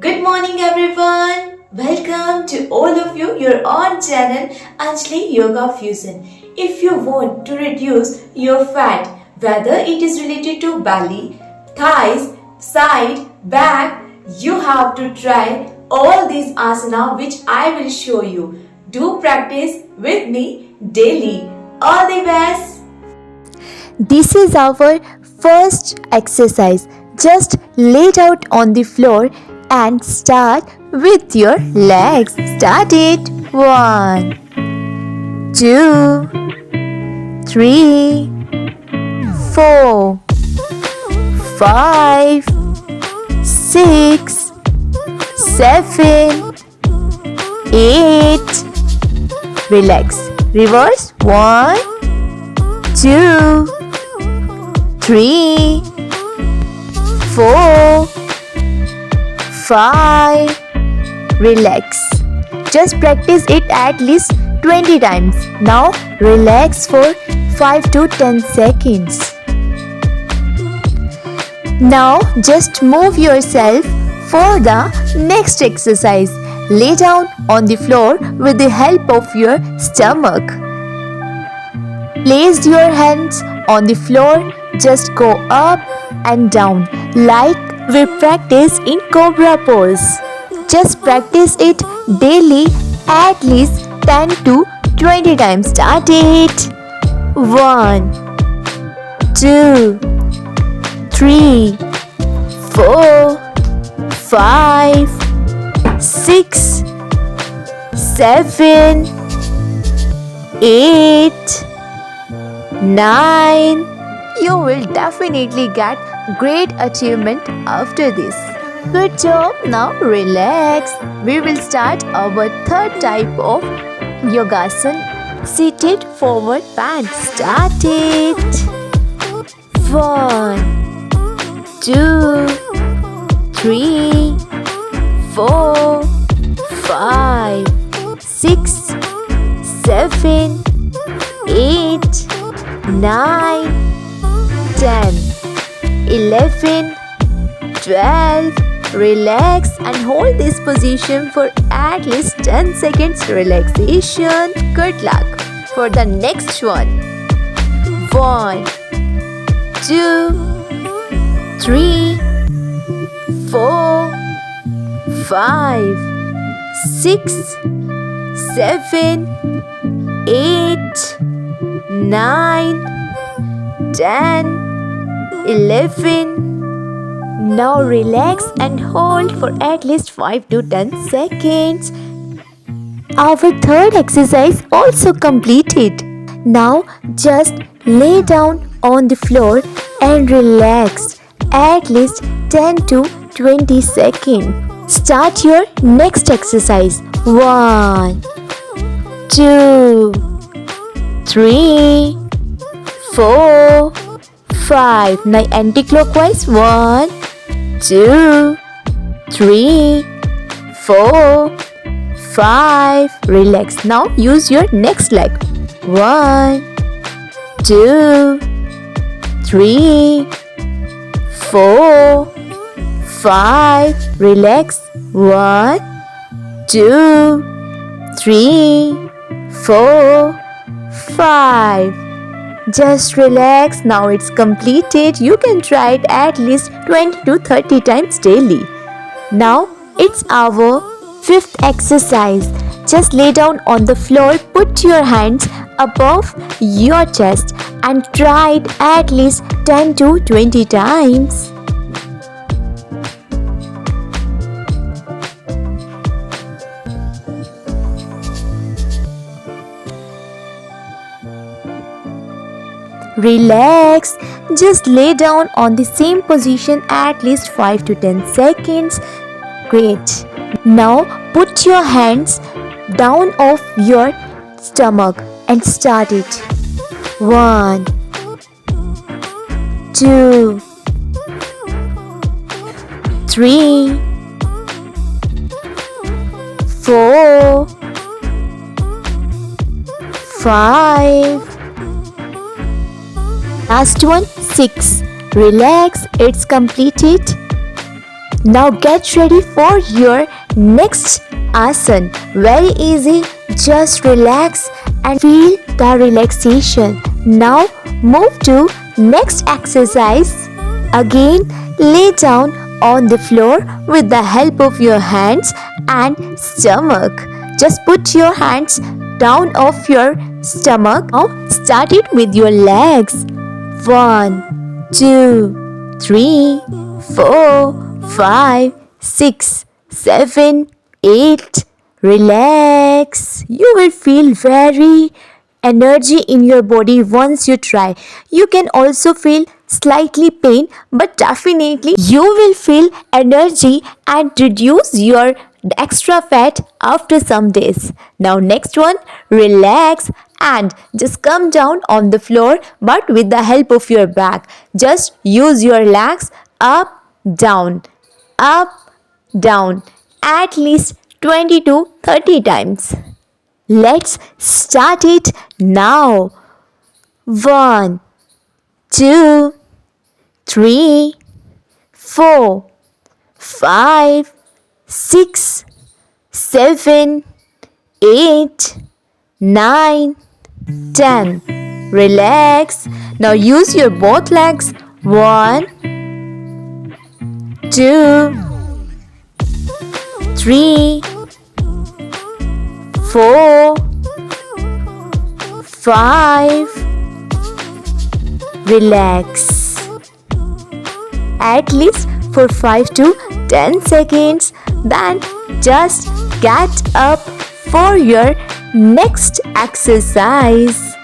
Good morning everyone. Welcome to all of you your own channel anjaliyogafusion. If you want to reduce your fat, whether it is related to belly, thighs, side, back, you have to try all these asana which I will show you. Do practice with me daily. All the best. This is our first exercise. Just lay out on the floor and start with your legs. Start it. 1, 2, 3, 4, 5, 6, 7, 8. Relax. Reverse. 1, 2, 3, 4, 5. Relax. Just practice it at least 20 times. Now relax for 5 to 10 seconds. Now just move yourself for the next exercise. Lay down on the floor with the help of your stomach. Place your hands on the floor. Just go up and down like we practice in cobra pose. Just practice it daily at least 10 to 20 times. Start it. 1, 2, 3, 4, 5, 6, 7, 8, 9. You will definitely get great achievement after this. Good job. Now relax. We will start our third type of yogasan, seated forward bend. Start it. 1, 2, 3, 4, 5, 6, 7, 8, 9, 10, 11, 12. Relax and hold this position for at least 10 seconds relaxation. Good luck for the next one. 1, 2, 3, 4, 5, 6, 7, 8, 9, 10, 11. Now relax and hold for at least 5 to 10 seconds. Our third exercise also completed. Now just lay down on the floor and relax at least 10 to 20 seconds. Start your next exercise. 1, 2, 3, 4, 5. Now anti-clockwise. 1, 2, 3, 4, 5. Relax. Now use your next leg. 1, 2, 3, 4, 5. Relax. 1, 2, 3, 4, 5. Just relax. Now it's completed. You can try it at least 20 to 30 times daily. Now it's our fifth exercise. Just lay down on the floor, put your hands above your chest and try it at least 10 to 20 times. Relax. Just lay down on the same position at least 5 to 10 seconds. Great. Now put your hands down off your stomach and start it. 1, 2, 3, 4, 5. Last one, 6. Relax, it's completed. Now get ready for your next asana. Very easy, just relax and feel the relaxation. Now move to next exercise. Again, lay down on the floor with the help of your hands and stomach. Just put your hands down off your stomach. Now start it with your legs. 1, 2, 3, 4, 5, 6, 7, 8. Relax. You will feel very energy in your body once you try. You can also feel slightly pain, but definitely you will feel energy and reduce your extra fat after some days. Now next one, relax and just come down on the floor but with the help of your back. Just use your legs up, down, at least 20 to 30 times. Let's start it now. 1, 2, 3, 4, 5, 6, 7, 8, 9, 10. Relax. Now use your both legs. 1, 2, 3, 4, 5. Relax. At least for 5 to 10 seconds. Then just get up for your next exercise.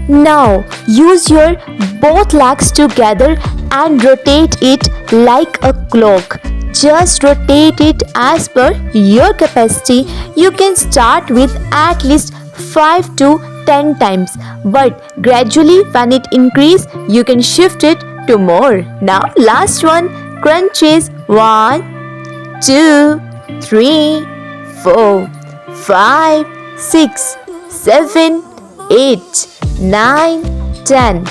Now use your both legs together and rotate it like a clock. Just rotate it as per your capacity. You can start with at least 5 to 10 times, but gradually when it increases, you can shift it to more. Now last one, crunches. 1, 2, 3, 4, 5, 6, 7, 8, 9, 10.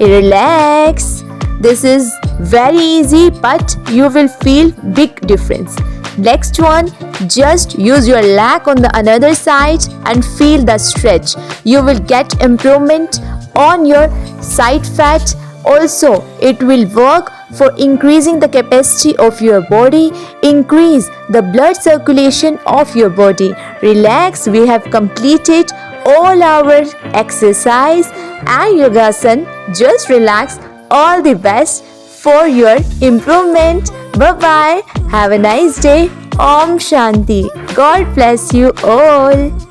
Relax. This is very easy, but you will feel big difference. Next one, just use your leg on the another side and feel the stretch. You will get improvement on your side fat. Also, it will work for increasing the capacity of your body, increase the blood circulation of your body. Relax. We have completed all our exercise and yogasana. Just relax. All the best for your improvement. Bye-bye. Have a nice day. Om Shanti. God bless you all.